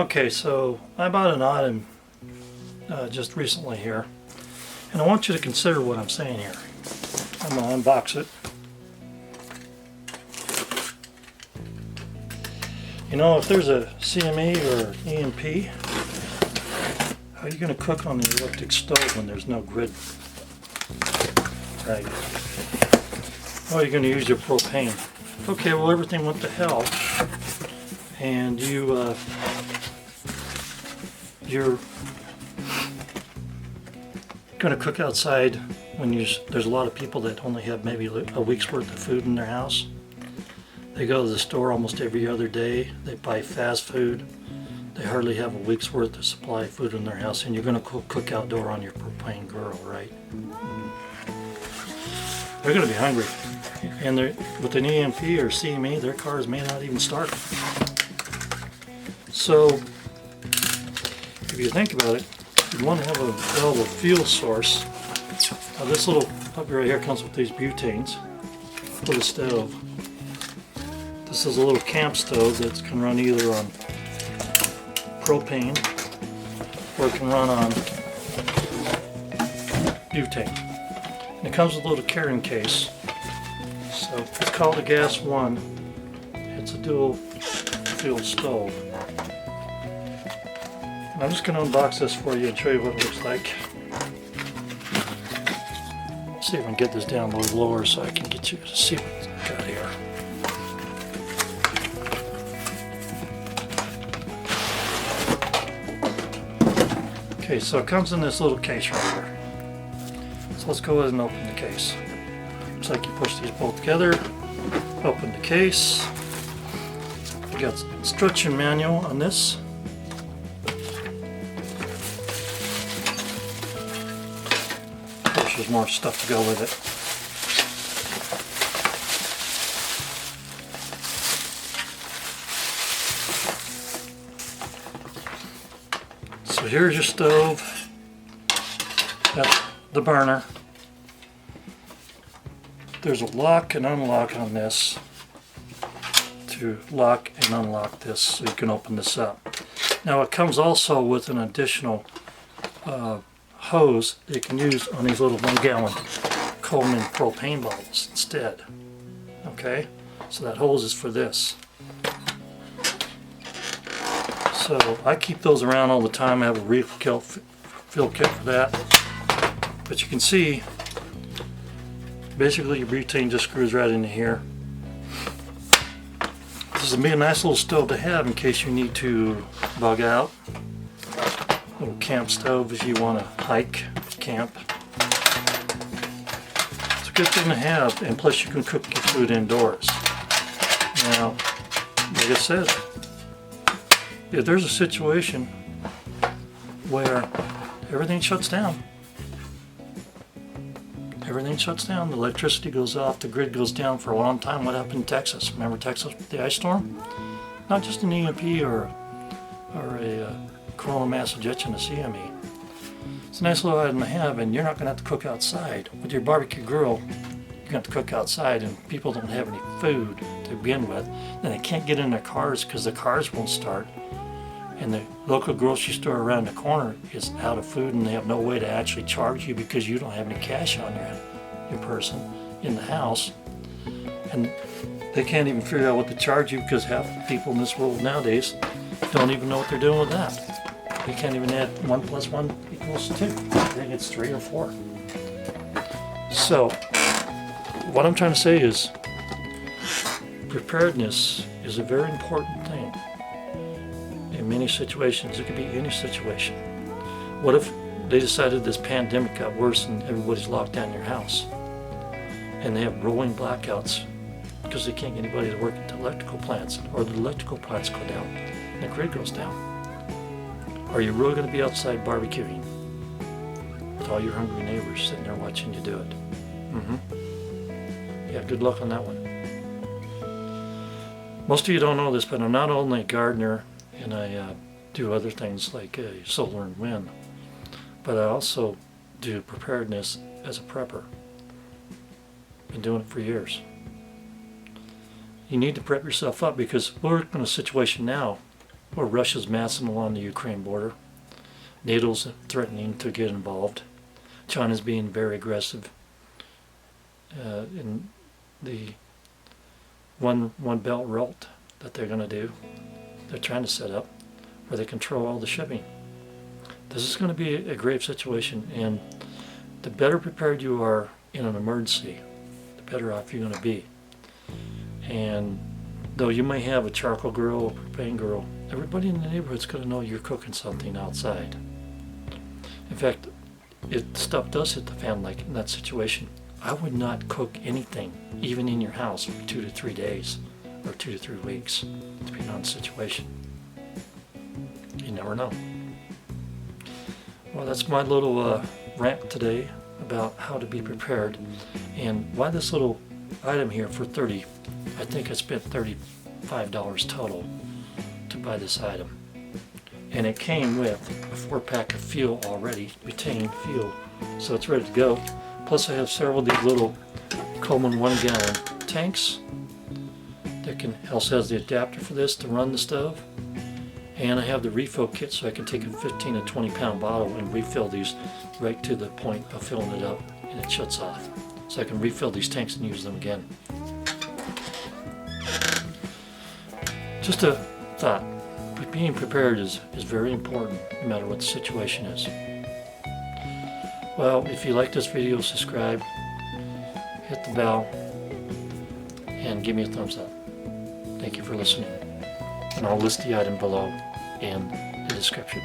Okay, so I bought an item just recently here, and I want you to consider what I'm saying here. I'm going to unbox it. You know, if there's a CME or EMP, how are you going to cook on the electric stove when there's no grid? Right. Oh, you're going to use your propane. Okay, well everything went to hell, and you're going to cook outside when there's a lot of people that only have maybe a week's worth of food in their house. They go to the store almost every other day. They buy fast food. They hardly have a week's worth of supply of food in their house, and you're going to cook outdoor on your propane grill, right? They're going to be hungry, and with an EMP or CME, their cars may not even start. So, if you think about it, you want to have a available fuel source. This little puppy right here comes with these butanes for the stove. This is a little camp stove that can run either on propane or it can run on butane. And it comes with a little carrying case. So it's called a GasOne. It's a dual fuel stove. And I'm just going to unbox this for you and show you what it looks like. See if I can get this down a little lower so I can get you to see what I've got here. Okay, so it comes in this little case right here. So let's go ahead and open the case. Looks like you push these both together, open the case. You got an instruction manual on this. Of course, there's more stuff to go with it. So here's your stove. That's the burner. There's a lock and unlock on this to lock and unlock this so you can open this up. Now it comes also with an additional hose that you can use on these little 1 gallon Coleman propane bottles instead. Okay, so that hose is for this. So I keep those around all the time. I have a refill kit for that. But you can see, basically your butane just screws right into here. This would be a nice little stove to have in case you need to bug out. Little camp stove if you want to hike, camp. It's a good thing to have, and plus you can cook your food indoors. Now, like I said, if there's a situation where everything shuts down, the electricity goes off, the grid goes down for a long time. What happened in Texas? Remember Texas with the ice storm? Not just an EMP or a coronal mass ejection, a CME. It's a nice little item to have, and you're not going to have to cook outside. With your barbecue grill, you're going to have to cook outside, and people don't have any food to begin with. Then they can't get in their cars because the cars won't start. And the local grocery store around the corner is out of food, and they have no way to actually charge you because you don't have any cash on your person in the house. And they can't even figure out what to charge you because half the people in this world nowadays don't even know what they're doing with that. They can't even add 1 + 1 = 2. I think it's 3 or 4. So what I'm trying to say is preparedness is a very important thing. In many situations, it could be any situation. What if they decided this pandemic got worse and everybody's locked down in your house and they have rolling blackouts because they can't get anybody to work at the electrical plants, or the electrical plants go down and the grid goes down? Are you really going to be outside barbecuing with all your hungry neighbors sitting there watching you do it? Yeah, good luck on that one. Most of you don't know this, but I'm not only a gardener and I do other things like solar and wind, but I also do preparedness as a prepper. Been doing it for years. You need to prep yourself up because we're in a situation now where Russia's massing along the Ukraine border. NATO's threatening to get involved. China's being very aggressive in the one belt route that they're going to do. They're trying to set up where they control all the shipping. This is going to be a grave situation, and the better prepared you are in an emergency, the better off you're going to be. And though you may have a charcoal grill or propane grill, everybody in the neighborhood's going to know you're cooking something outside. In fact, if stuff does hit the fan like in that situation, I would not cook anything, even in your house, for 2 to 3 days or 2 to 3 weeks, depending on the situation. You never know. Well, that's my little rant today about how to be prepared and why this little item here for $30. I think I spent $35 total to buy this item. And it came with a 4-pack of fuel already, butane fuel, so it's ready to go. Plus I have several of these little Coleman 1-gallon tanks that also has the adapter for this to run the stove. And I have the refill kit so I can take a 15 to 20 pound bottle and refill these right to the point of filling it up, and it shuts off. So I can refill these tanks and use them again. Just a thought. Being prepared is very important no matter what the situation is. Well, if you like this video, subscribe, hit the bell, and give me a thumbs up. Thank you for listening. And I'll list the item below in the description.